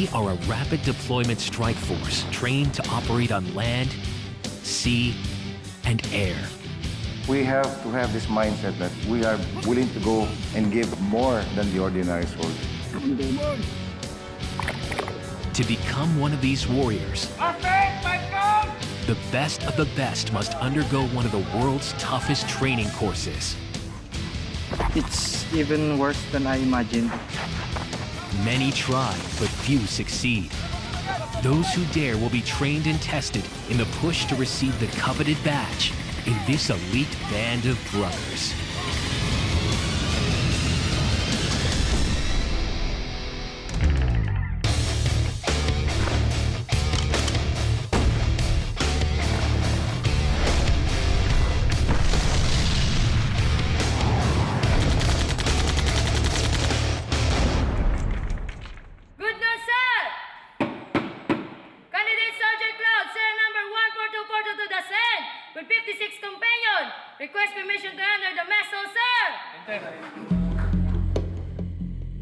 They are a rapid deployment strike force trained to operate on land, sea, and air. We have to have this mindset that we are willing to go and give more than the ordinary soldier. To become one of these warriors, the best of the best must undergo one of the world's toughest training courses. It's even worse than I imagined. Many try, but few succeed. Those who dare will be trained and tested in the push to receive the coveted badge in this elite band of brothers. Request permission to enter the mess hall, sir!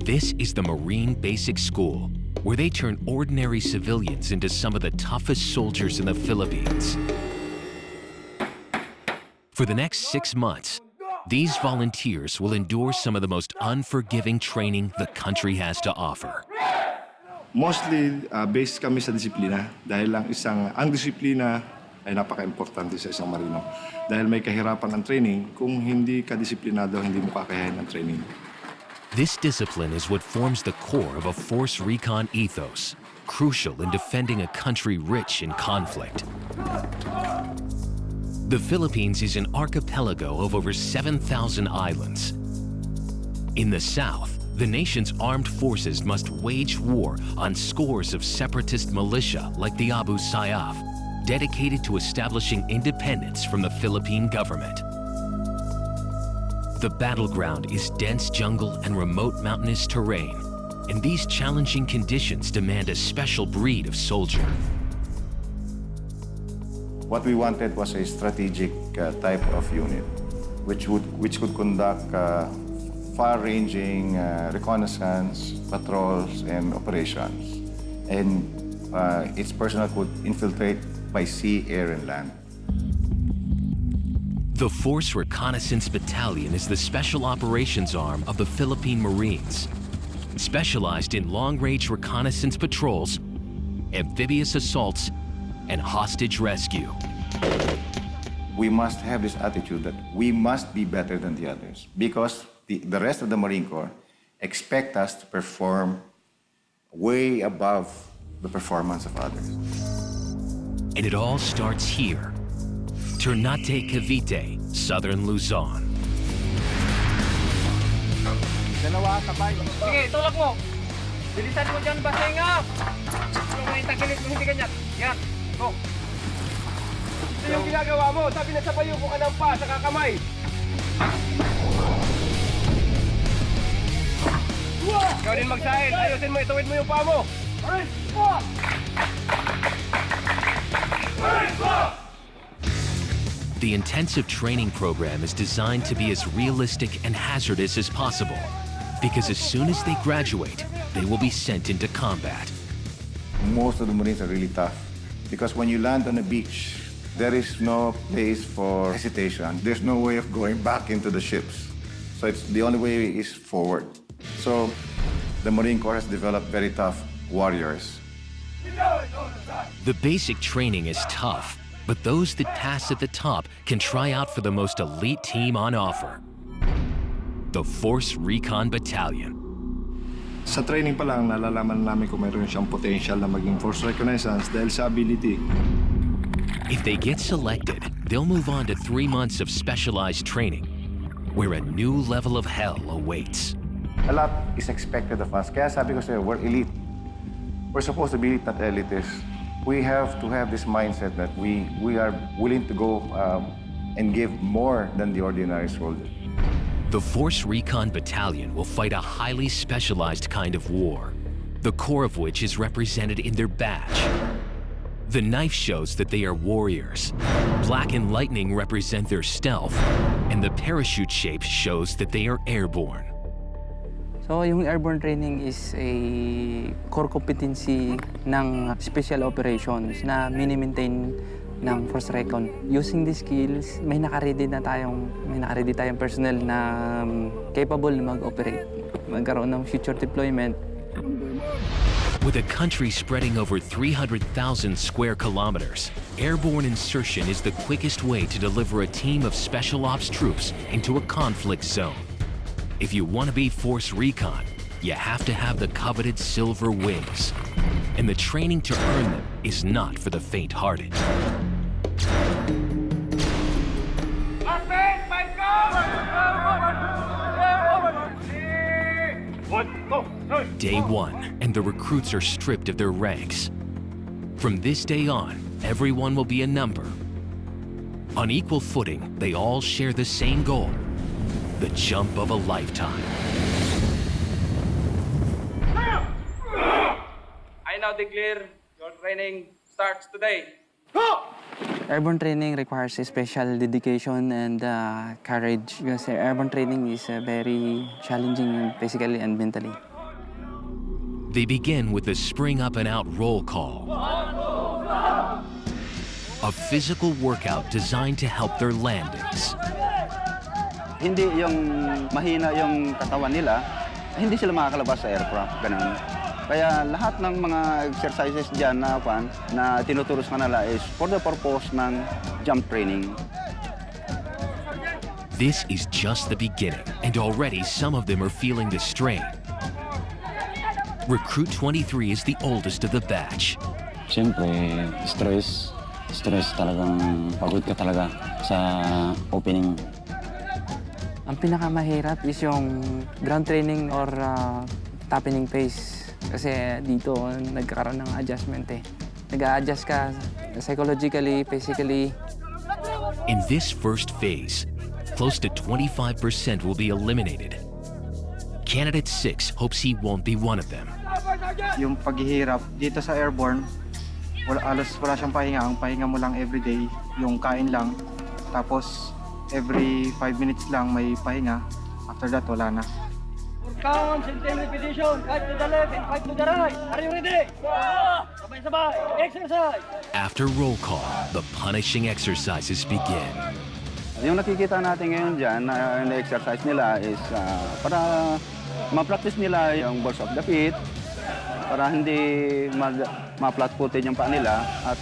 This is the Marine Basic School, where they turn ordinary civilians into some of the toughest soldiers in the Philippines. For the next 6 months, these volunteers will endure some of the most unforgiving training the country has to offer. Mostly, based kami sa disiplina dahil lang ang disiplina ay napaka-importante sa isang marino. Dahil may kahirapan ang training, kung hindi ka disiplinado, hindi mo kakayanin ang training. This discipline is what forms the core of a force recon ethos, crucial in defending a country rich in conflict. The Philippines is an archipelago of over 7,000 islands. In the south, the nation's armed forces must wage war on scores of separatist militia like the Abu Sayyaf, dedicated to establishing independence from the Philippine government. The battleground is dense jungle and remote mountainous terrain, and these challenging conditions demand a special breed of soldier. What we wanted was a strategic type of unit, which could conduct far-ranging reconnaissance, patrols, and operations. And its personnel could infiltrate by sea, air, and land. The Force Reconnaissance Battalion is the special operations arm of the Philippine Marines, specialized in long-range reconnaissance patrols, amphibious assaults, and hostage rescue. We must have this attitude that we must be better than the others because the rest of the Marine Corps expect us to perform way above the performance of others. And it all starts here, Ternate, Cavite, Southern Luzon. Dalawa, sabay. Sige, tulak mo. Bilisan mo dyan, basenga. Kung may tagilid mo, hindi ganyan. Yan, go. Ito yung ginagawa mo. Sabi na sabay yung ka ng pa sa kakamay. Ikaw din magsahin. Ayusin mo, ituwid mo yung paa mo. The intensive training program is designed to be as realistic and hazardous as possible, because as soon as they graduate, they will be sent into combat. Most of the Marines are really tough because when you land on a beach, there is no place for hesitation. There's no way of going back into the ships. So the only way is forward. So the Marine Corps has developed very tough warriors. The basic training is tough, but those that pass at the top can try out for the most elite team on offer. The Force Recon Battalion. Sa training pa lang, nalalaman namin kung mayroon siyang potential na maging force reconnaissance dahil sa ability. If they get selected, they'll move on to 3 months of specialized training, where a new level of hell awaits. A lot is expected of us. Kaya sabi ko sa'yo, we're elite. We're supposed to be elite, not elitist. We have to have this mindset that we are willing to go and give more than the ordinary soldier. The Force Recon Battalion will fight a highly specialized kind of war, the core of which is represented in their badge. The knife shows that they are warriors. Black and lightning represent their stealth, and the parachute shape shows that they are airborne. So yung airborne training is a core competency ng special operations na mini-maintain ng Force Recon. Using these skills, may naka-ready tayong personnel na capable na mag-operate, magkaroon ng future deployment. With a country spreading over 300,000 square kilometers, airborne insertion is the quickest way to deliver a team of special ops troops into a conflict zone. If you want to be Force Recon, you have to have the coveted silver wings. And the training to earn them is not for the faint-hearted. Day one, and the recruits are stripped of their ranks. From this day on, everyone will be a number. On equal footing, they all share the same goal, the jump of a lifetime. I now declare your training starts today. Airborne training requires a special dedication and courage because airborne training is very challenging physically and mentally. They begin with the spring up and out roll call, a physical workout designed to help their landings. Hindi yung mahina yung katawan nila, hindi sila makakalabas sa aircraft, ganun. Kaya lahat ng mga exercises dyan na tinuturo sa kanila is for the purpose ng jump training. This is just the beginning, and already some of them are feeling the strain. Recruit 23 is the oldest of the batch. Siyempre, stress talagang pagod ka talaga sa opening. Ang pinakamahirap is yung ground training or tapping phase. Kasi dito nagkakaroon ng adjustment eh. Nag-a-adjust ka psychologically, physically. In this first phase, close to 25% will be eliminated. Candidate 6 hopes he won't be one of them. Yung paghihirap dito sa airborne, wala siyang pahinga. Ang pahinga mo lang everyday, yung kain lang. Tapos every 5 minutes lang may pahinga. After that, wala na. Count, maintain repetition, 5 to the left and 5 to the right. Are you ready? Sabay-sabay, exercise! After roll call, the punishing exercises begin. Yung nakikita natin ngayon dyan na exercise nila is para ma-practice nila yung balls of the feet, para hindi ma-flat-footed yung paa nila at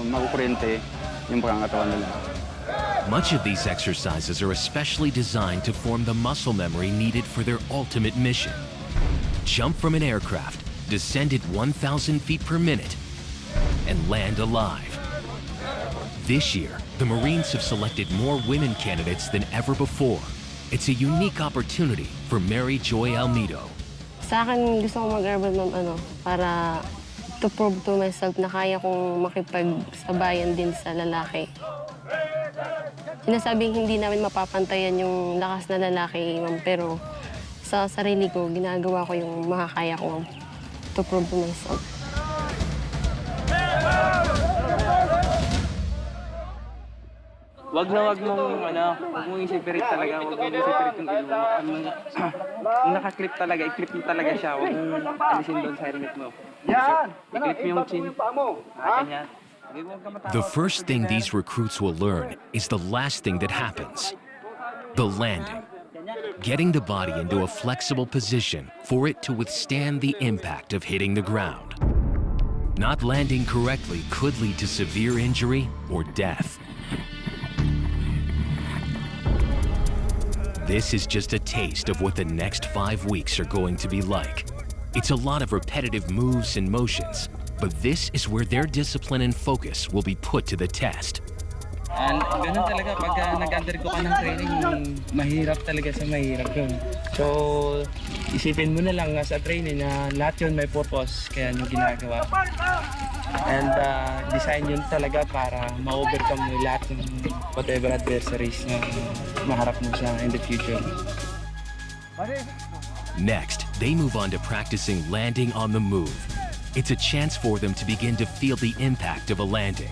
makukurente yung pangangatawan nila. Much of these exercises are especially designed to form the muscle memory needed for their ultimate mission. Jump from an aircraft, descend at 1,000 feet per minute, and land alive. This year, the Marines have selected more women candidates than ever before. It's a unique opportunity for Mary Joy Almedo. Sa akin, gusto ko mag-airborne, para to prove to myself na kaya kong makipagsabayan din sa lalaki. Sinasabing hindi namin mapapantayan yung lakas na lalaki, ma'am, pero sa sarili ko, ginagawa ko yung makakaya ko, ma'am, to prove to myself. Wag mong isipirit talaga, wag mong isipirit yung ilo. Kung naka-clip talaga, i-clip mo talaga siya, wag mong alisin doon sa helmet mo. I-clip mo yung chin. Ganyan. The first thing these recruits will learn is the last thing that happens, the landing. Getting the body into a flexible position for it to withstand the impact of hitting the ground. Not landing correctly could lead to severe injury or death. This is just a taste of what the next 5 weeks are going to be like. It's a lot of repetitive moves and motions, but this is where their discipline and focus will be put to the test. And ganun talaga, pagka nag-undergo ka ng training, mahirap talaga sa mahirap yun. So, isipin mo na lang sa training na lahat yun may purpose, kaya nyo ginagawa. And design yun talaga para ma-overcome mo lahat ng whatever adversaries na maharap mo sa in the future. Next, they move on to practicing landing on the move. It's a chance for them to begin to feel the impact of a landing.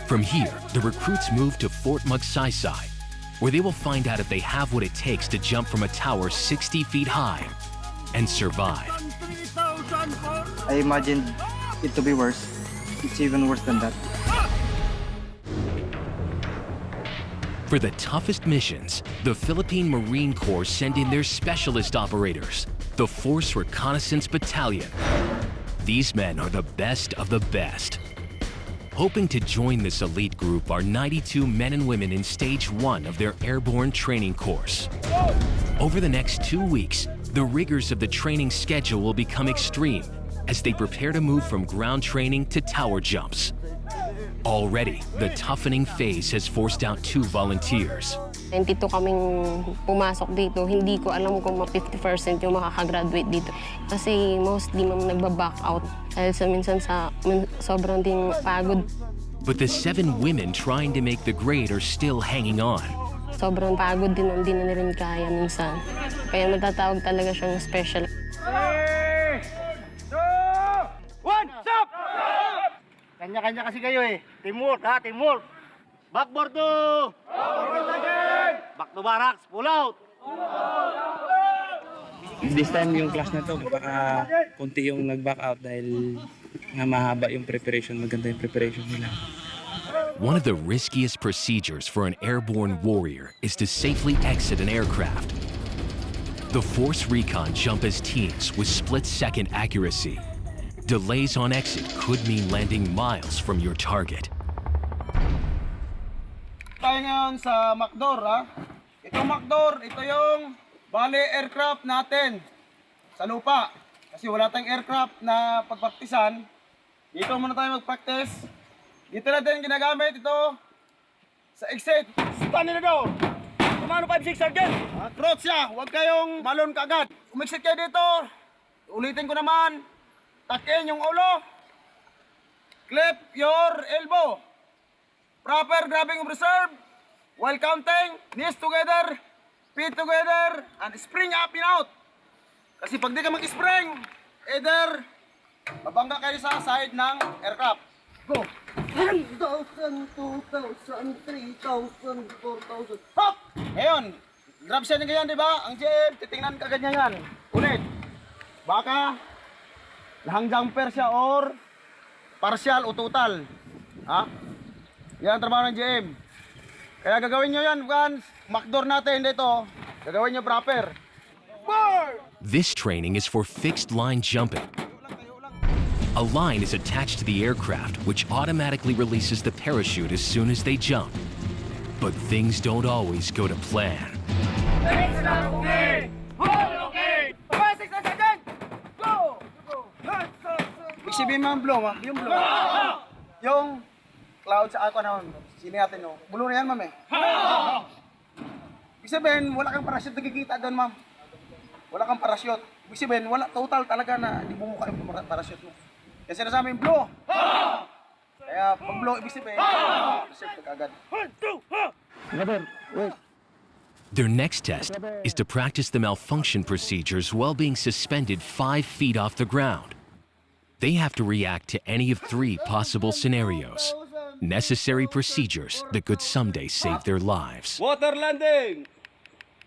From here, the recruits move to Fort Magsaysay, where they will find out if they have what it takes to jump from a tower 60 feet high and survive. I imagined it to be worse. It's even worse than that. For the toughest missions, the Philippine Marine Corps send in their specialist operators, the Force Reconnaissance Battalion. These men are the best of the best. Hoping to join this elite group are 92 men and women in Stage 1 of their airborne training course. Over the next 2 weeks, the rigors of the training schedule will become extreme as they prepare to move from ground training to tower jumps. Already, the toughening phase has forced out 2 volunteers. 92 kaming pumasok dito, hindi ko alam kung 50% yung makakagraduate dito. Kasi mostly nagba-back out dahil minsan sobrang ding pagod. But the 7 women trying to make the grade are still hanging on. Sobrang pagod din, hindi na rin kaya minsan. Kaya matatawag talaga siyang special. 3, 2, 1, stop! Kanya-kanya kasi kayo eh. Teamwork ha, teamwork. Backboard to! Back to barracks, pull out! This time yung class na to, baka konti yung nag-back out dahil nga mahaba yung preparation, maganda yung preparation nila. One of the riskiest procedures for an airborne warrior is to safely exit an aircraft. The Force Recon jump as teams with split-second accuracy. Delays on exit could mean landing miles from your target. Tayo ngayon sa Macdor ha. Itong Macdor, ito yung bali aircraft natin sa lupa. Kasi wala tayong aircraft na pagpraktisan. Dito muna tayo mag-practice. Dito natin ginagamit ito sa exit. Stand in the door. Kumano 5-6 sergeant? Crouch siya, huwag kayong malon kagad. Umexit kayo dito. Ulitin ko naman. Takin yung ulo. Clip your elbow. Proper grabbing of reserve. While counting, knees together, feet together, and spring up and out. Kasi pag di ka mag-spring, either mabangga kayo sa side ng aircraft. Go! 1,000, 2,000, 3,000, 4,000. Hop! Ngayon, grab siya ng ganyan, di ba? Ang GM, titingnan ka ganyan yan. Ulit. Baka, lahang jumper siya or partial o total. Ha? Yan ang trabaho ng GM. Kaya gagawin nyo yan, Macdor natin dito. Gagawin nyo proper. This training is for fixed line jumping. A line is attached to the aircraft, which automatically releases the parachute as soon as they jump. But things don't always go to plan. Ibig mo ang blow, ha? Yung blow. Yung cloud sa ako naman. Sino natin, no? Blow na yan, ma'am, eh. Ibig sabihin, wala kang parachute nakikita doon, ma'am. Wala kang parachute. Ibig sabihin, wala total talaga na di bumuka yung parachute mo. Kasi sinasabi yung blow. Kaya pag blow, ibig sabihin, parachute ka agad. Their next test is to practice the malfunction procedures while being suspended 5 feet off the ground. They have to react to any of 3 possible scenarios. Necessary procedures that could someday save their lives. Water landing!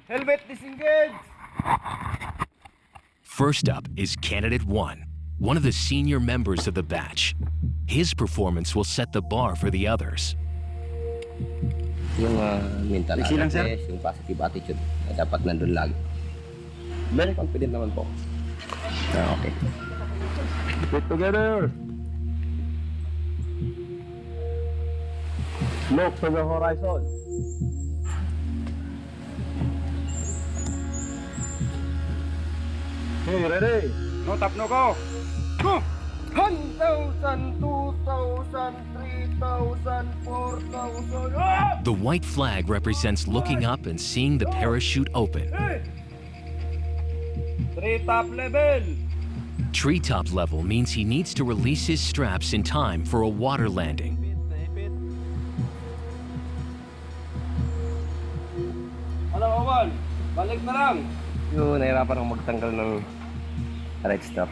Helmet disengage! First up is Candidate 1, one of the senior members of the batch. His performance will set the bar for the others. Yung mental awareness, yung positive attitude, dapat nandun lagi. Very confident naman po. Okay. Get together! Look to the horizon. Okay, ready? No tap, no go! Go! 1,000, 2,000, 3,000, 4,000. The white flag represents looking up and seeing the parachute open. 3 top level! Treetop level means he needs to release his straps in time for a water landing. Hello, Owan. Balik na lang. Yung nahirapan akong magtanggal ng right strap.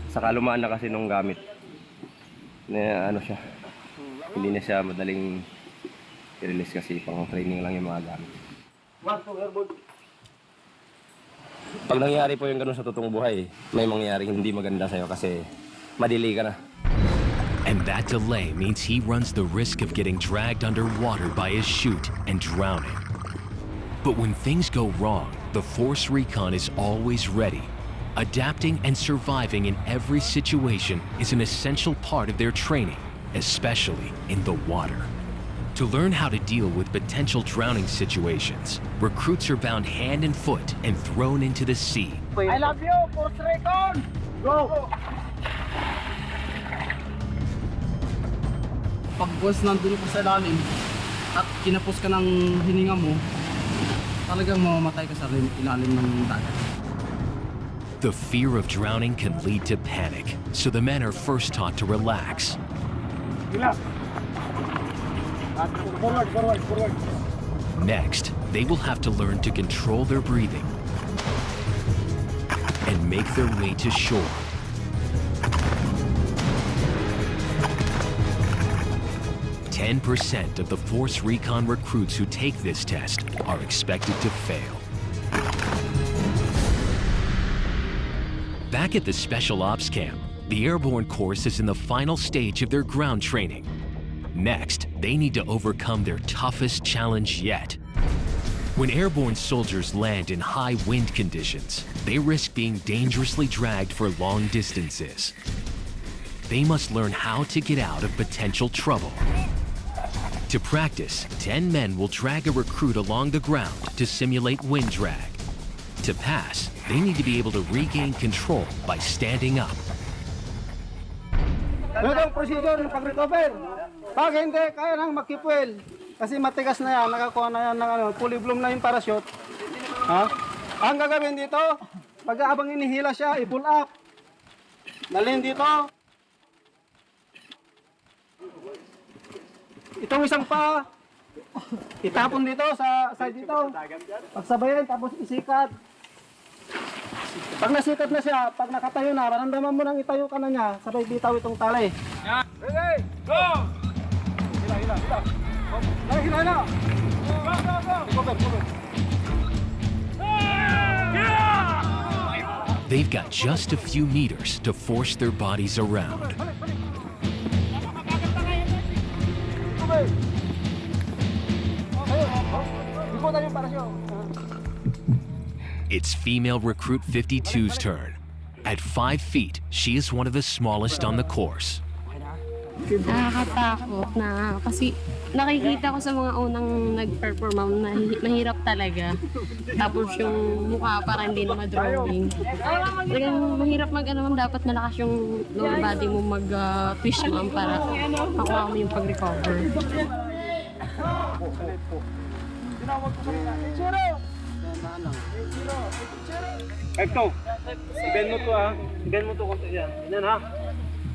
Saka lumaan na kasi nung gamit. Na ano siya. Hindi na siya madaling i-release kasi pang training lang yung mga gamit. Pag nangyari po yung ganun sa totoong buhay, may mangyaring hindi maganda sa'yo kasi madili ka na. And that delay means he runs the risk of getting dragged underwater by his chute and drowning. But when things go wrong, the Force Recon is always ready. Adapting and surviving in every situation is an essential part of their training, especially in the water. To learn how to deal with potential drowning situations, recruits are bound hand and foot and thrown into the sea. I love you, Force Recon! Go! Pag once nandun ka sa ilalim at kinapos ka ng hininga mo, talagang mamamatay ka sa ilalim ng dagat. The fear of drowning can lead to panic, so the men are first taught to relax. Forward. Next, they will have to learn to control their breathing and make their way to shore. % of the Force Recon recruits who take this test are expected to fail. Back at the Special Ops Camp, the Airborne Course is in the final stage of their ground training. Next, they need to overcome their toughest challenge yet. When airborne soldiers land in high wind conditions, they risk being dangerously dragged for long distances. They must learn how to get out of potential trouble. To practice, 10 men will drag a recruit along the ground to simulate wind drag. To pass, they need to be able to regain control by standing up. Ganitong procedure ng pag-recover. Pag hindi, kaya nang makipwel. Kasi matigas na yan, nakakuha na yan ng fully blown na yung parachute. Ha? Ang gagawin dito, pag habang inihila siya, i-pull up. Dalhin dito. Itong isang pa, itapon dito sa side dito. Pagsabayan, tapos isikat. Pag nasikat na siya, pag nakatayo na, maramdaman mo nang itayo ka na niya, sabay bitaw itong tali. Ready, go! Hila. Hila. Go. They've got just a few meters to force their bodies around. It's female recruit 52's turn. At 5 feet, she is one of the smallest on the course. Nakakatakot na kasi nakikita ko sa mga unang nag-perform na mahirap talaga. Tapos yung mukha parang hindi na ma-drawing. Talagang mahirap mag-ano, dapat malakas yung lower body mo mag-twist mo para makuha mo yung pag-recover. Ito, ibend mo to ha. Ibend mo to konti yan. Yan ha.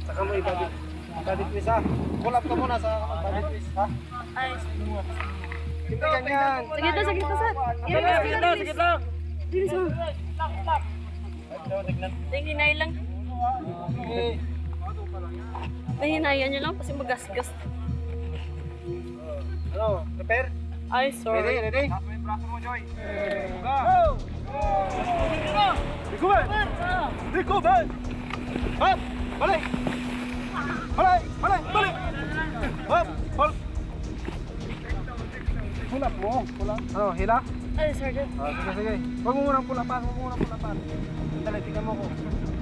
Saka mo ibabit. Body twist ha. Pull up ka muna sa body twist ha. Hindi ganyan. Sige to, sir. Sige lang. Bilis mo. Hinay lang. Hinayan nyo lang kasi magasgas. Ano, prepare? Ay, sorry. Ready? Braso mo, Joy. Go! Recover! Up! Balik! Up! Hold! Pull up mo. Ano, hila? Ay, Sergeant. Sige. Huwag mo munang pulapan. Dali, tingnan mo ko.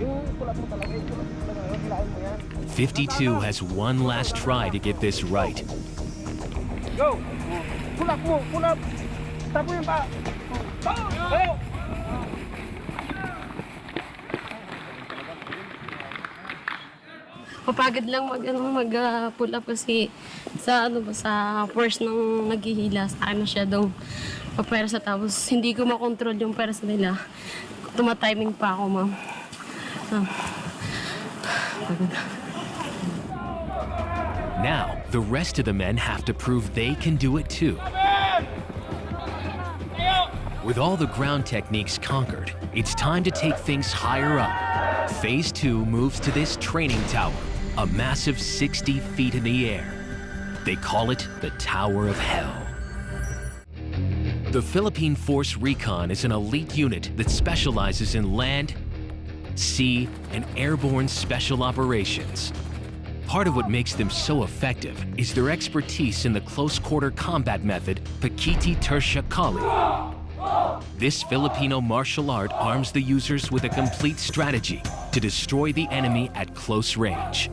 Yung pulap mo talaga. Hilain mo yan. 52 has one last try to get this right. Go! Pull up! Tapo yung pa! Go! Papagod lang mag-pull up kasi sa force ng naghihila sa akin masyadong papersa tapos hindi ko makontrol yung persa nila. Tumatiming pa ako, ma'am. Now, the rest of the men have to prove they can do it too. With all the ground techniques conquered, it's time to take things higher up. Phase 2 moves to this training tower, a massive 60 feet in the air. They call it the Tower of Hell. The Philippine Force Recon is an elite unit that specializes in land, sea, and airborne special operations. Part of what makes them so effective is their expertise in the close-quarter combat method, Pakiti Tersha Kali. This Filipino martial art arms the users with a complete strategy to destroy the enemy at close range.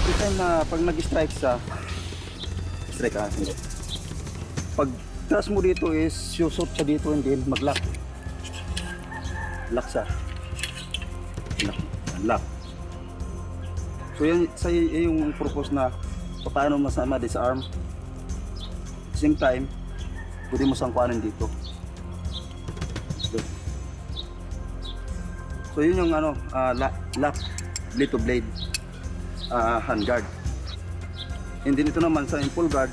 Every time na pag nag-strike sa strike pag tras mo dito is susot siya dito and then mag-lock. Lock siya. Lock. So yan yung purpose na paano masama disarm. Same time, pwede mo sangkuanan dito. So yun yung lock, blade to blade, hand guard. And then ito naman sa full guard,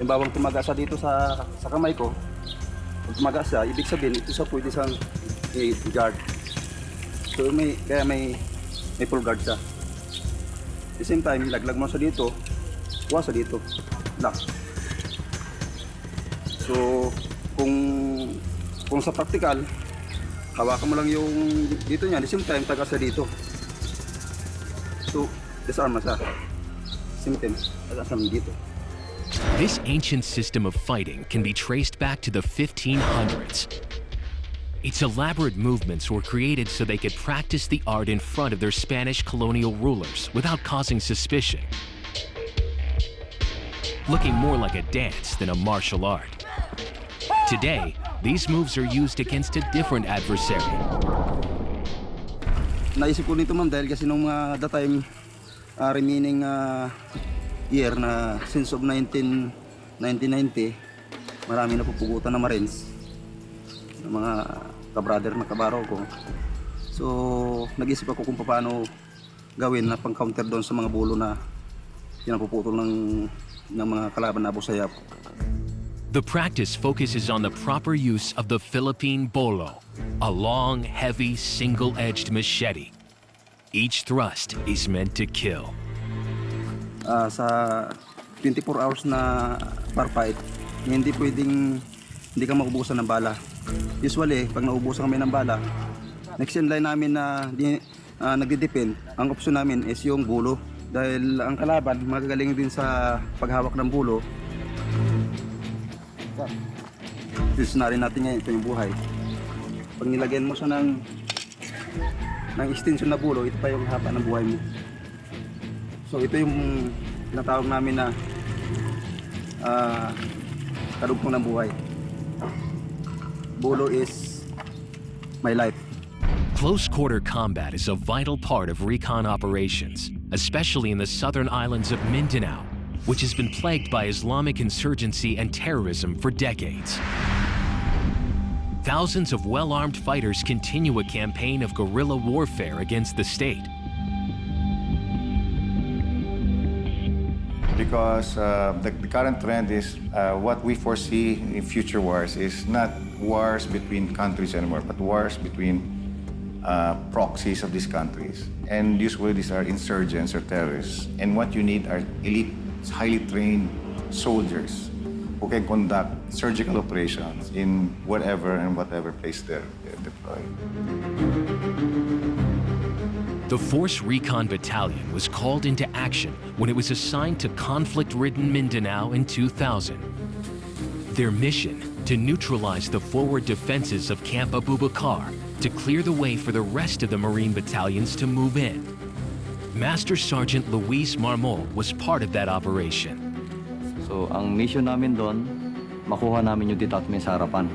yung bawang tumaga siya dito sa kamay ko, pag tumaga siya, ibig sabihin ito siya pwede siyang guard. So kaya may full guard siya. At the same time, laglag mo siya dito, kuha siya dito, lock. So kung sa practical, hawakan mo lang yung dito niya, at the same time, taga siya dito. So disarm mo siya. Same time, taga siya dito. This ancient system of fighting can be traced back to the 1500s. Its elaborate movements were created so they could practice the art in front of their Spanish colonial rulers without causing suspicion. Looking more like a dance than a martial art. Today, these moves are used against a different adversary. Naisip ko nito ma'am dahil kasi nung that time remaining year na since of 1990, marami na pupugutan na Marines, ng mga kabrother na kabaro ko. So nag-isip ako kung paano gawin na pang-counter doon sa mga bulo na pinapuputol ng mga kalaban na busayap. The practice focuses on the proper use of the Philippine bolo, a long, heavy, single-edged machete. Each thrust is meant to kill. Sa 24 hours na bar fight, hindi ka maubusan ng bala. Usually, pag naubusan kami ng bala, next in line namin na nagdidepend, ang option namin is yung bulo. Dahil ang kalaban, magagaling din sa paghawak ng bulo. Use na rin natin ngayon, ito yung buhay. Pag nilagyan mo siya ng extension na bulo, ito pa yung haba ng buhay mo. So ito yung tinatawag namin na kadugtong ng buhay. Bulo is my life. Close-quarter combat is a vital part of recon operations, especially in the southern islands of Mindanao, which has been plagued by Islamic insurgency and terrorism for decades. Thousands of well-armed fighters continue a campaign of guerrilla warfare against the state. Because the current trend is what we foresee in future wars is not wars between countries anymore, but wars between proxies of these countries. And usually these are insurgents or terrorists. And what you need are elite, highly trained soldiers who can conduct surgical operations in whatever place they're deployed. The Force Recon Battalion was called into action when it was assigned to conflict-ridden Mindanao in 2000. Their mission, to neutralize the forward defenses of Camp Abubakar to clear the way for the rest of the Marine battalions to move in. Master Sergeant Luis Marmol was part of that operation. So, ang mission namin doon, makuha namin yung detachment sa harapan.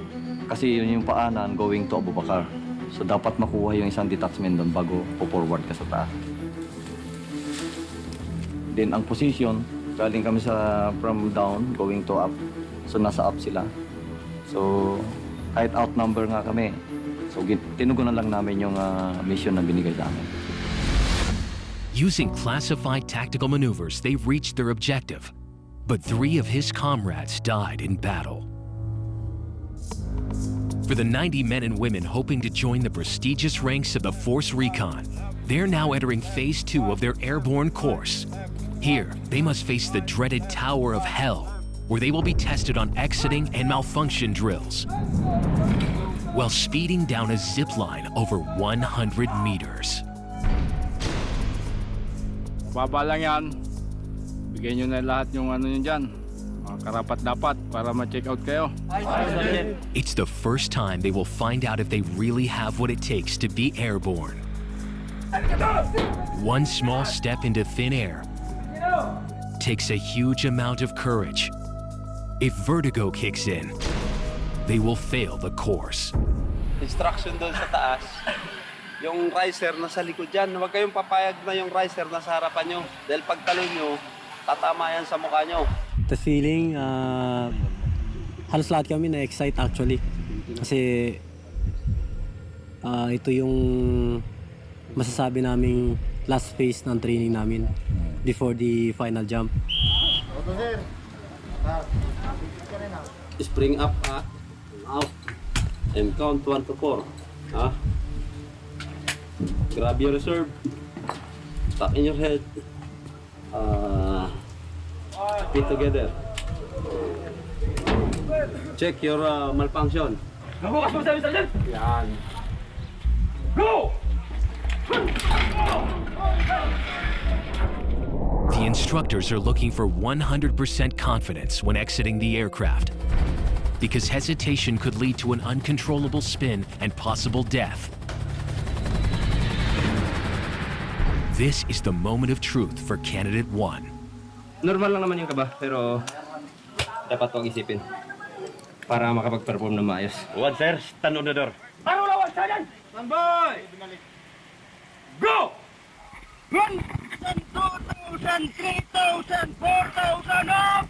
Kasi yun yung paanan going to Abubakar. So, dapat makuha yung isang detachment doon bago po-forward ka sa taas. Then, ang position, galing kami from down going to up. So, nasa up sila. So, kahit outnumber nga kami. So, tinugunan lang namin yung mission na binigay sa amin. Using classified tactical maneuvers, they reached their objective. But 3 of his comrades died in battle. For the 90 men and women hoping to join the prestigious ranks of the Force Recon, They're now entering phase 2 of their airborne course. Here, they must face the dreaded Tower of Hell, where they will be tested on exiting and malfunction drills, while speeding down a zip line over 100 meters. Baba lang yan. Bigyan nyo na lahat yung ano nyo dyan. Mga karapat-dapat para ma-check out kayo. It's the first time they will find out if they really have what it takes to be airborne. One small step into thin air takes a huge amount of courage. If vertigo kicks in, they will fail the course. Instruction doon sa taas, yung riser nasa likod dyan. Huwag kayong papayag na yung riser nasa harapan nyo. Dahil pagtalon nyo, tatama yan sa mukha nyo. The feeling, halos lahat kami na-excite actually. Kasi ito yung masasabi naming last phase ng training namin before the final jump. Spring up, ha? Out. And count 1 to 4. Ha? Grab your reserve. Tuck in your head. Feet together. Check your malfunction. Nabukas mo sa amin, yan. Go! The instructors are looking for 100% confidence when exiting the aircraft, because hesitation could lead to an uncontrollable spin and possible death. This is the moment of truth for Candidate 1. Normal lang naman yung kaba, pero dapat huwag isipin para makapag-perform na maayos. One sir, stand on the door. Ano lawan sa dyan? Stand by! Go! 1,000, 2,000, 3,000, 4,000, up!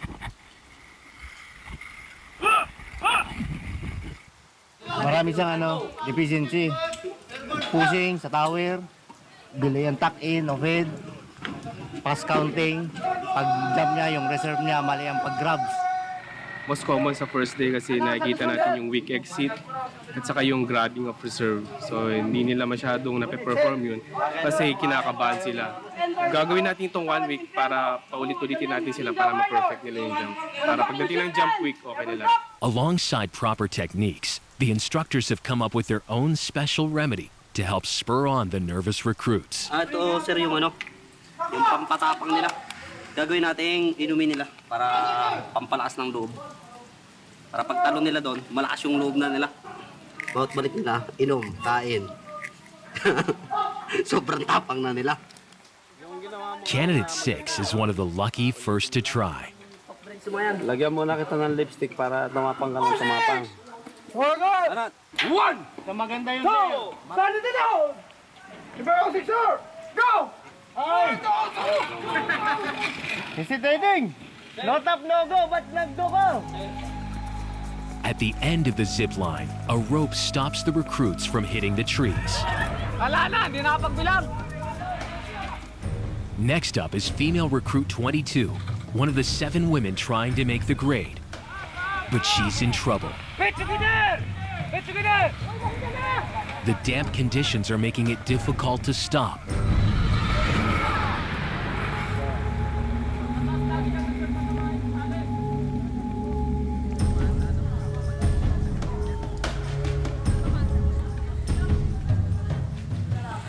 Marami siyang deficiency. Pushing sa tower, delay ang tuck-in of head, pass counting, pag-jump niya, yung reserve niya, mali ang pag-grabs. Most common sa first day kasi nakikita natin yung weak exit at saka yung grabbing of reserve. So hindi nila masyadong nape-perform yun kasi kinakabahan sila. Gagawin natin itong 1 week para paulit-ulitin natin sila para ma-perfect nila yung jump. Para pagdating ng jump week, okay nila. Alongside proper techniques, the instructors have come up with their own special remedy to help spur on the nervous recruits. Ito sir yung yung pampatapang nila. Gagawin natin inumin nila para pampalakas ng loob. Para pagtalo nila doon, malakas yung loob na nila. Bawat balik nila, inom, kain. Sobrang tapang na nila. Candidate 6 is one of the lucky first to try. Lagyan muna kita ng lipstick para tumapang ka ng tumapang. Forward! 1! So maganda yung Go! Stand it down! Number 6, sir! Go! hesitating. No tap, no go, ba't nag-go ka? At the end of the zip line, a rope stops the recruits from hitting the trees. Wala na, hindi nakapagbilang! Next up is female recruit 22, one of the 7 women trying to make the grade. But she's in trouble. Wait together! Wait together! The damp conditions are making it difficult to stop.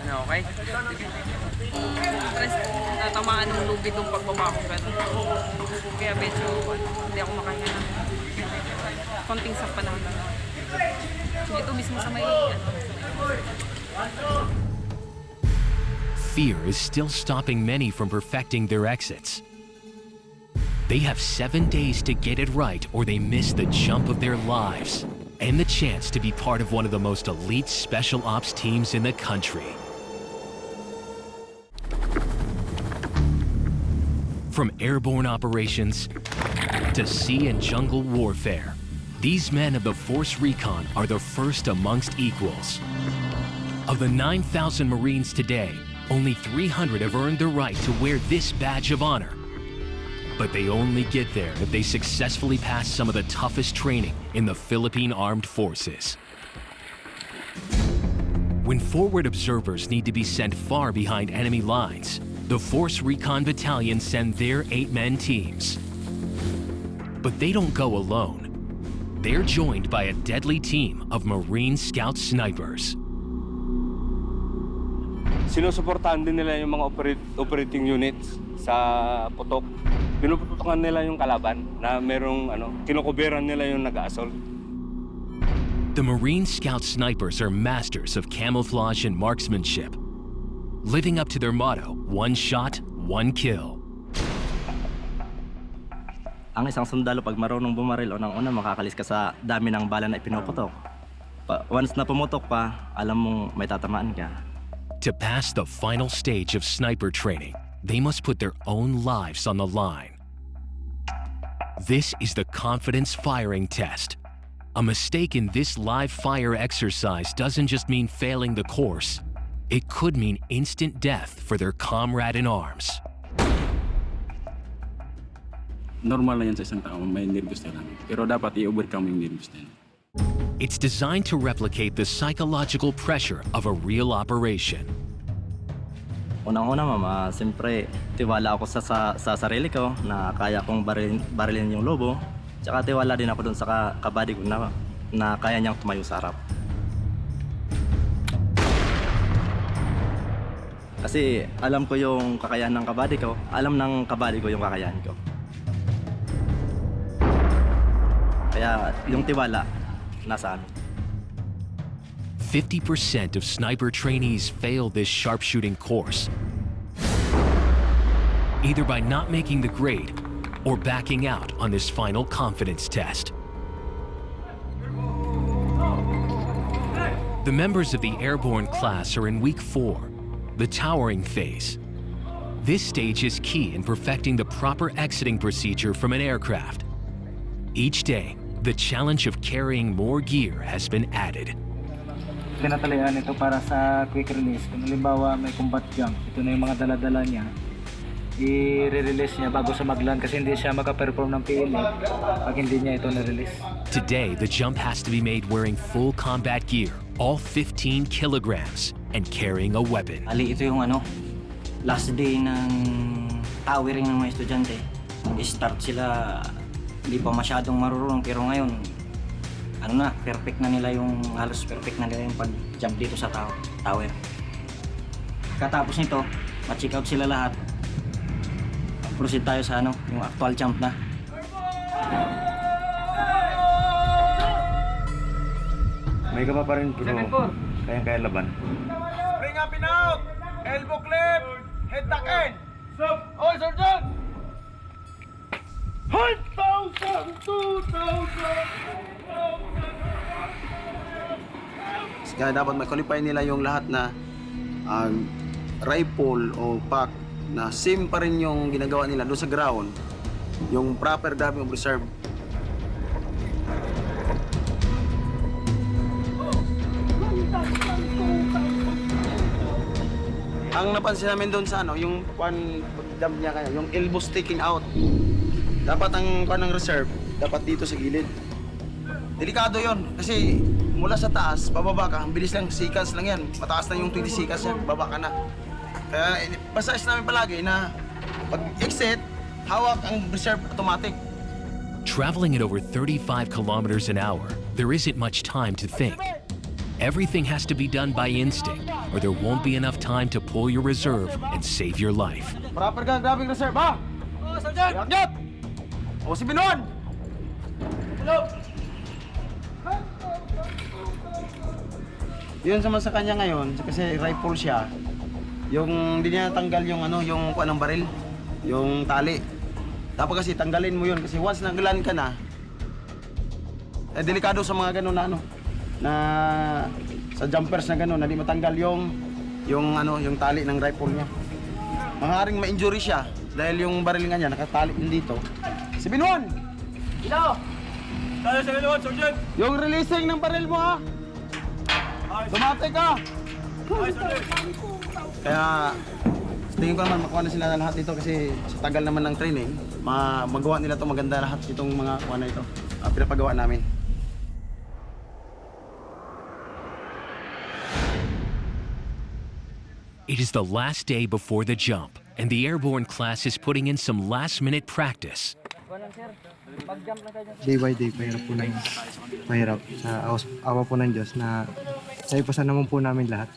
Ano, okay? Natamaan ng lubid ng pagbaba ko gano'n. Kaya medyo hindi ako makahinga na. Konting sa panahon lang. Dito mismo sa may Fear is still stopping many from perfecting their exits. They have 7 days to get it right or they miss the jump of their lives and the chance to be part of one of the most elite special ops teams in the country. From airborne operations to sea and jungle warfare, these men of the Force Recon are the first amongst equals. Of the 9,000 Marines today, only 300 have earned the right to wear this badge of honor. But they only get there if they successfully pass some of the toughest training in the Philippine Armed Forces. When forward observers need to be sent far behind enemy lines, the Force Recon Battalion send their 8-man teams. But they don't go alone. They're joined by a deadly team of Marine Scout snipers. Sinusuportahan din nila yung mga operating units sa putok. Pinuputukan nila yung kalaban na merong kinukuberan nila yung nag-assault. The Marine Scout snipers are masters of camouflage and marksmanship, living up to their motto, one shot, one kill. Ang isang sundalo pag marunong bumaril, unang-una makakalis ka sa dami ng bala na ipinuputok. Once na pumutok pa, alam mong may tatamaan ka. To pass the final stage of sniper training, they must put their own lives on the line. This is the confidence firing test. A mistake in this live fire exercise doesn't just mean failing the course. It could mean instant death for their comrade in arms. Normal na yan sa isang tao, may nervous na lang. Pero dapat i-overcome yung nervous na yan. It's designed to replicate the psychological pressure of a real operation. Unang-una, mama, siyempre, tiwala ako sa sarili ko na kaya kong barilin yung lobo. Tsaka tiwala din ako dun sa kabady ko na kaya niyang tumayo sa harap. Kasi alam ko yung kakayahan ng kabady ko, alam ng kabady ko yung kakayahan ko. Kaya yung tiwala, nasa amin. 50% of sniper trainees fail this sharpshooting course, either by not making the grade or backing out on this final confidence test. The members of the airborne class are in week 4, the towering phase. This stage is key in perfecting the proper exiting procedure from an aircraft. Each day, the challenge of carrying more gear has been added. Tinatalian ito para sa quick release. Kung halimbawa may combat jump, ito na yung mga dala-dala niya. I-release niya bago sa mag-land kasi hindi siya maka-perform ng PLA pag hindi niya ito na-release. Today, the jump has to be made wearing full combat gear, all 15 kilograms, and carrying a weapon. Ali, ito yung last day ng towering ng mga estudyante. Start sila, hindi pa masyadong marurong, pero ngayon, perfect na nila halos perfect na nila yung pag-jump dito sa tower. Katapos nito, ma-check out sila lahat. Proceed tayo sa yung actual jump na. May ka pa rin, pero kaya laban. Spring up and out! Elbow clip! Head tuck in! All sergeant! 1,000! 2,000! Kaya dapat ma-qualify nila yung lahat na rifle o pack na same pa rin yung ginagawa nila doon sa ground, yung proper grabbing of reserve. Ang napansin namin doon sa yung pag-jump niya kaya, yung elbow sticking out. Dapat ang ng reserve, dapat dito sa gilid. Delikado yon kasi mula sa taas, pababa ka, ang bilis lang, seconds lang yan. Mataas na yung 20 seconds yan, baba ka na. Kaya pasayos namin palagi na pag-exit, hawak ang reserve automatic. Traveling at over 35 kilometers an hour, there isn't much time to think. Everything has to be done by instinct, or there won't be enough time to pull your reserve and save your life. Proper ka, grabbing reserve, ha? Oo, Sergeant! Yakyat! O, si Binuan! Hello! Yun sa kanya ngayon, kasi rifle siya, yung hindi niya tanggal yung yung kuha ng baril, yung tali. Dapat kasi tanggalin mo yun kasi once nagalan ka na, delikado sa mga ganun na sa jumpers na gano'n na di matanggal yung tali ng rifle niya. Maaaring ma-injury siya dahil yung baril nga niya nakatali din dito. Si Binuan! Ilo! Tayo sa Binuan, Sergeant! Yung releasing ng baril mo, ha? Dumate ka! Kaya tingin ko naman makuha na sila lahat dito kasi sa tagal naman ng training, magawa nila to maganda lahat itong mga kuha na ito. Pinapagawa namin. It is the last day before the jump, and the airborne class is putting in some last-minute practice. Day by day, pahirap po ng pahirap. Sa awa po ng Diyos na sa ipasan naman po namin lahat.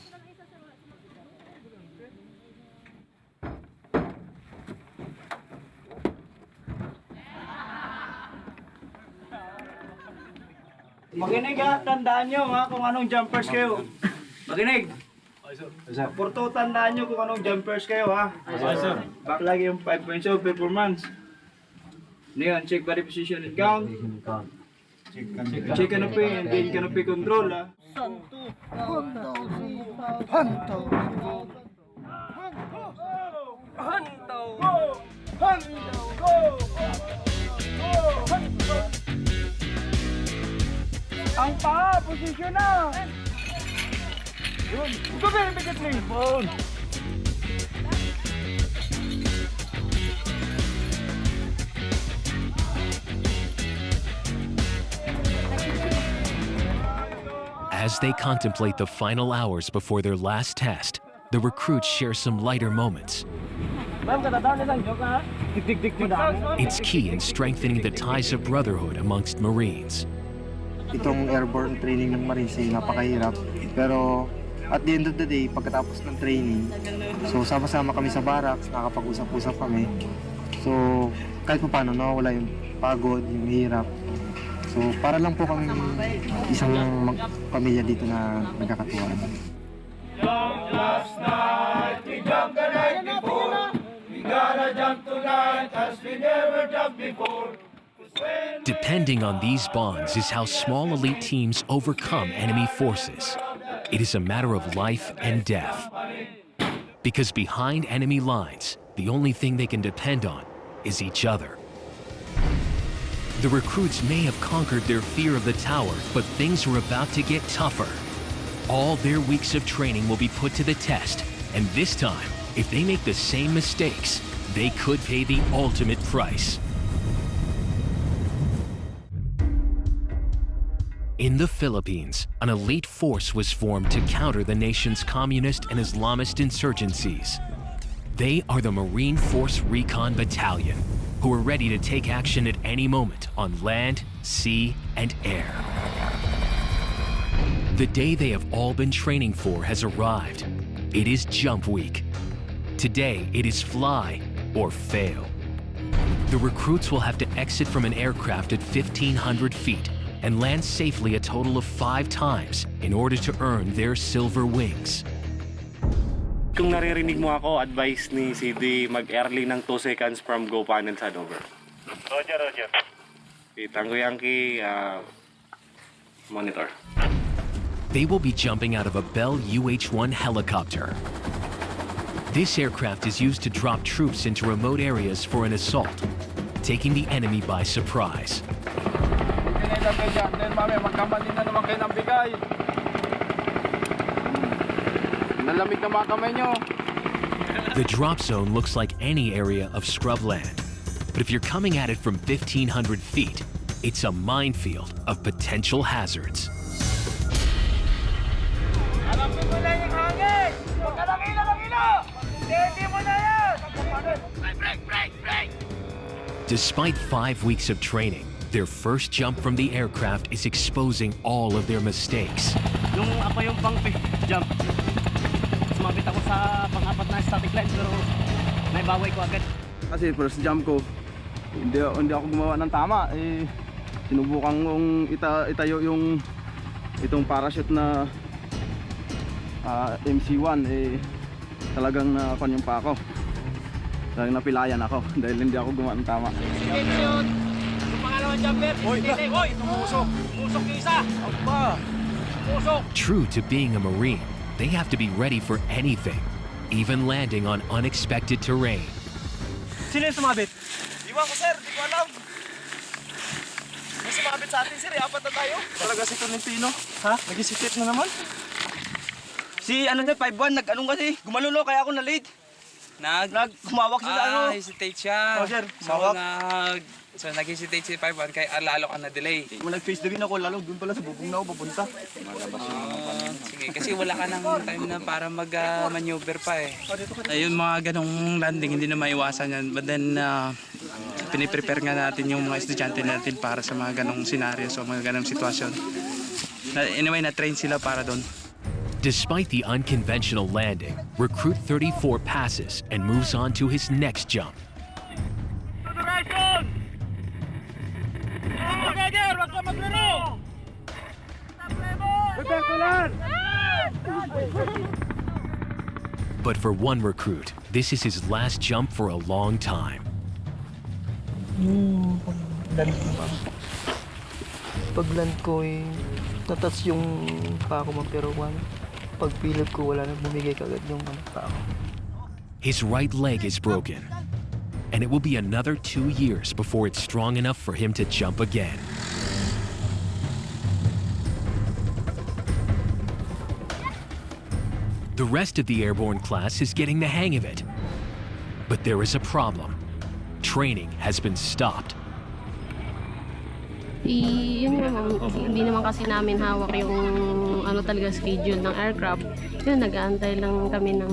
Makinig ha, tandaan nyo ha kung anong jumpers kayo. Makinig. Porto, tandaan nyo kung anong jumpers kayo ha. Back lagi yung 5.0 performance. Ngayon, check body position and count. Check canopy and gain canopy control ha. Ang paa, posisyon na! Yun. Ito ba yung bigat ni phone? As they contemplate the final hours before their last test, the recruits share some lighter moments. It's key in strengthening the ties of brotherhood amongst Marines. Itong airborne training ng Marines ay napakahirap. Pero at the end of the day, pagkatapos ng training, so sama-sama kami sa barracks, nakakapag-usap-usap kami. So kahit pa paano, nawawala yung pagod, yung hirap. So para lang po kami isang pamilya dito na nagkakatuwaan. Last night, we jumped the night before. We gotta jump tonight as we never jumped before. Depending on these bonds is how small elite teams overcome enemy forces. It is a matter of life and death. Because behind enemy lines, the only thing they can depend on is each other. The recruits may have conquered their fear of the tower, but things are about to get tougher. All their weeks of training will be put to the test, and this time, if they make the same mistakes, they could pay the ultimate price. In the Philippines, an elite force was formed to counter the nation's communist and Islamist insurgencies. They are the Marine Force Recon Battalion, who are ready to take action at any moment on land, sea, and air. The day they have all been training for has arrived. It is Jump Week. Today, it is fly or fail. The recruits will have to exit from an aircraft at 1,500 feet and land safely a total of 5 times in order to earn their silver wings. Kung naririnig mo ako, advice ni CD mag-early ng 2 seconds from go panel sa over. Roger, Roger. Tango Yankee, monitor. They will be jumping out of a Bell UH-1 helicopter. This aircraft is used to drop troops into remote areas for an assault, taking the enemy by surprise. Then mamaya magkamanin na naman kayo ng bigay. Nalamig na mga kamay nyo. The drop zone looks like any area of scrubland, but if you're coming at it from 1,500 feet, it's a minefield of potential hazards. Alapin mo na yung hangin! Huwag ka lang ilo! Hindi mo na yan! Break! Despite 5 weeks of training, their first jump from the aircraft is exposing all of their mistakes. Nung ako yung pang 5th jump, sumabit ako sa pang-4 na static line pero naibaway ko agad. Kasi first jump ko, hindi ako gumawa ng tama. Sinubukan kong itayo yung itong parachute na MC1. Talagang nakakon yung pa ako. Talagang napilayan ako dahil hindi ako gumawa ng tama. True to being a Marine, they have to be ready for anything, even landing on unexpected terrain. Sino yung sumabit? Iwan ko, sir. Di ko alam. May sumabit sa atin, sir. 4 na tayo. Talaga si Tolentino. Ha? Nag-isipit na naman. Si ano niya, 5-1, nag-anong kasi. Gumalulo, kaya ako na-late. Humawak siya sa ano. Hesitate siya. Oh, sir. Humawak. So nag-hesitate si 5-1 kaya lalo ka na-delay. Kung nag-face the wind ako, lalo doon pala sa bubong na ako papunta. Sige, kasi wala ka ng time na para mag-maneuver pa eh. Ayun, mga ganong landing, hindi na maiwasan yan. But then, piniprepare nga natin yung mga estudyante natin para sa mga ganong senaryo, so mga ganong sitwasyon. Anyway, na-train sila para doon. Despite the unconventional landing, Recruit 34 passes and moves on to his next jump. But for one recruit, this is his last jump for a long time. Pag-land ko natas yung pako man, pero pagpilot ko wala na, bumigay kagad yung pako. His right leg is broken, and it will be another 2 years before it's strong enough for him to jump again. The rest of the airborne class is getting the hang of it. But there is a problem. Training has been stopped. Yun naman, hindi naman kasi namin hawak yung talaga schedule ng aircraft. Yun, nag-aantay lang kami ng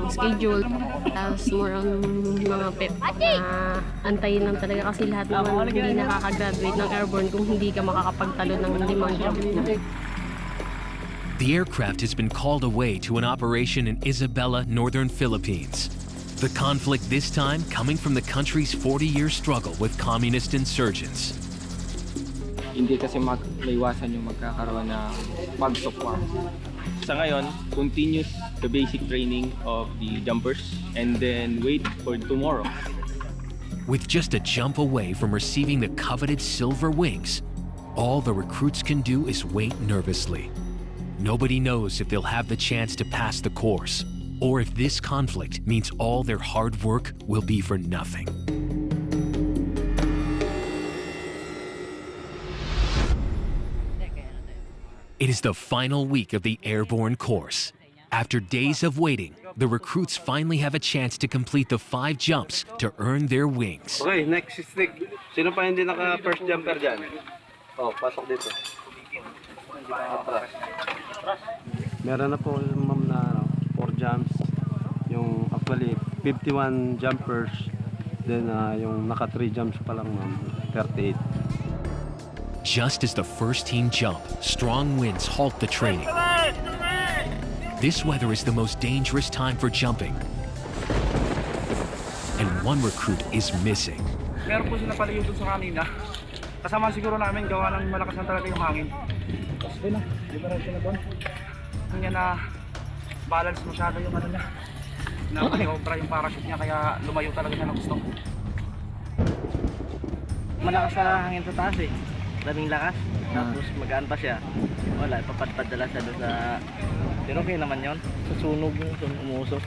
schedule. Tapos more on mga pep na antayin lang talaga kasi lahat naman hindi nakakagraduate ng airborne kung hindi ka makakapagtalo ng 5 jump na. The aircraft has been called away to an operation in Isabela, northern Philippines. The conflict this time coming from the country's 40-year struggle with communist insurgents. Hindi kasi maiwasan yung magkakaroon ng pagsokwa. Sa ngayon, continues the basic training of the jumpers and then wait for tomorrow. With just a jump away from receiving the coveted silver wings, all the recruits can do is wait nervously. Nobody knows if they'll have the chance to pass the course, or if this conflict means all their hard work will be for nothing. It is the final week of the airborne course. After days of waiting, the recruits finally have a chance to complete the 5 jumps to earn their wings. Okay, next stick. Sino pa hindi naka-first jumper dyan? Oh, pasok dito. Meron na po, ma'am, na 4 jumps. Yung actually 51 jumpers. Then yung naka 3 jumps pa lang, ma'am, 38. Just as the first team jump, strong winds halt the training. This weather is the most dangerous time for jumping. And one recruit is missing. Meron po sila palayo doon sa kanina. Kasama siguro namin, gawa ng malakas na talaga yung hangin. Tapos doon na, liberal sila doon. Hindi na balance masyado yung niya. Nakakobra yung parachute niya, kaya lumayo talaga siya ng gusto. Malakas na hangin sa taas daming lakas, tapos magaan pa siya. Wala, ipapadpad dala siya doon sa... Pero okay naman yun, sa sunog yung umusok.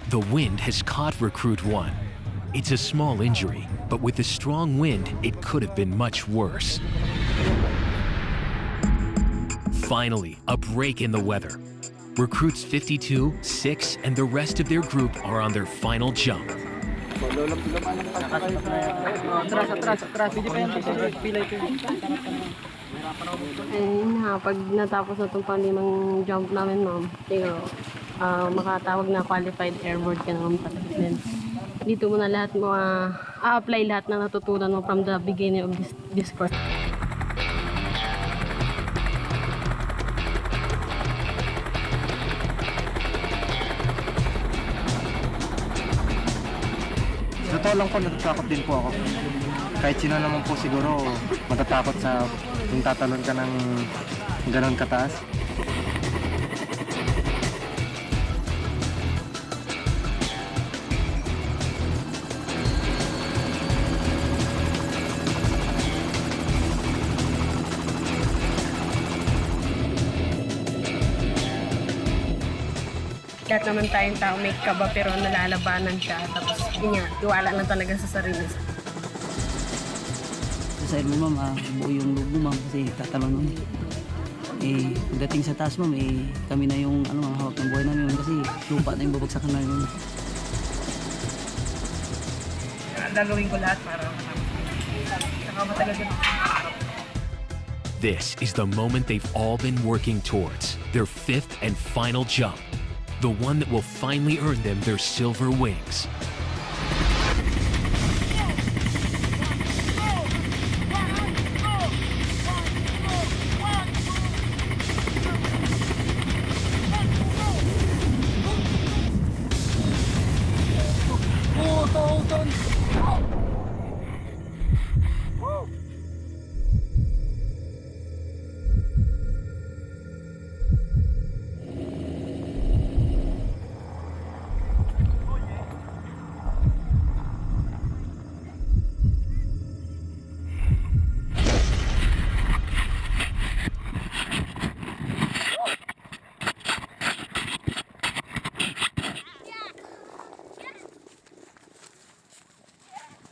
The wind has caught Recruit 1. It's a small injury, but with the strong wind, it could have been much worse. Finally, a break in the weather. Recruits 52, 6, and the rest of their group are on their final jump. Pag natapos na itong pang-5 jump namin, ma'am, makatawag na qualified airborne ka naman talaga. Dito mo na lahat mo apply lahat na natutunan mo from the beginning of this course. Totoo lang po, natatakot din po ako. Kahit sino naman po siguro matatakot sa yung tatalon ka ng ganon kataas. Lahat naman tayong tao may kaba pero nalalabanan siya. Tapos yun tiwala lang talaga sa sarili. Sa mo, ma'am, buo yung loob mo, ma'am, kasi tatalon mo. Dating sa taas, ma'am, kami na yung hawak ng buhay namin kasi lupa na yung babagsakan namin. gagawin ko lahat para matapos. Saka matagal din ako. This is the moment they've all been working towards, their 5th and final jump, the one that will finally earn them their silver wings.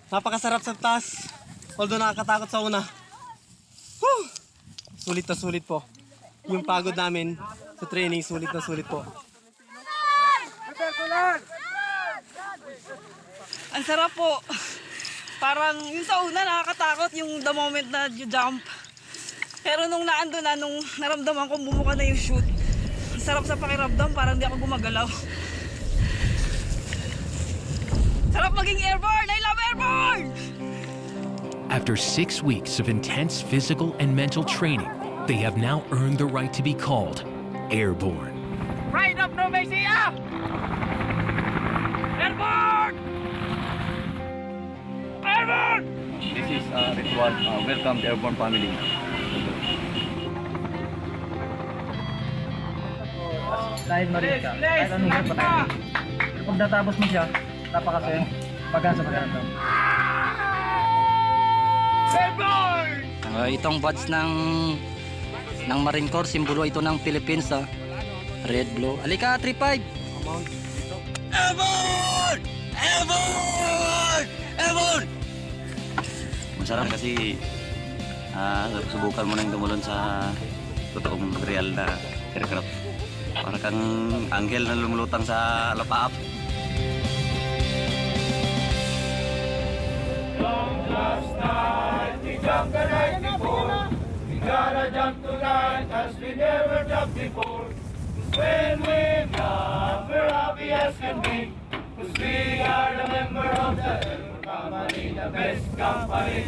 Napakasarap sa taas. Although nakakatakot sa una. Whew! Sulit na sulit po. Yung pagod namin sa training, sulit na sulit po. Ang sarap po. Parang yung sa una nakakatakot yung the moment na you jump. Pero nung naando na, nung naramdaman ko bumuka na yung chute, ang sarap sa pakiramdam, parang di ako gumagalaw. Sarap maging airborne! I love airborne! After 6 weeks of intense physical and mental training, they have now earned the right to be called airborne. Pride of Novacia! Airborne! Airborne! This is ritual. Welcome to Airborne family. Dahil marin ka, kahit anong hirap patay. Pag natapos mo siya, napakasaya. Pagaan sa pakiramdam. Itong badge ng Marine Corps, simbolo ito ng Philippines, red, blue. Alika, 3-5! Airborne! Airborne! Airborne! Masarap kasi subukan mo nang tumulon sa totoong real na aircraft. Para kang anghel na lumulutang sa lapaap. Last night we jumped the night before. We gotta jump tonight as we never jumped before. 'Cause when we jump, we're happy as can be. 'Cause we are the member of the company, the best company.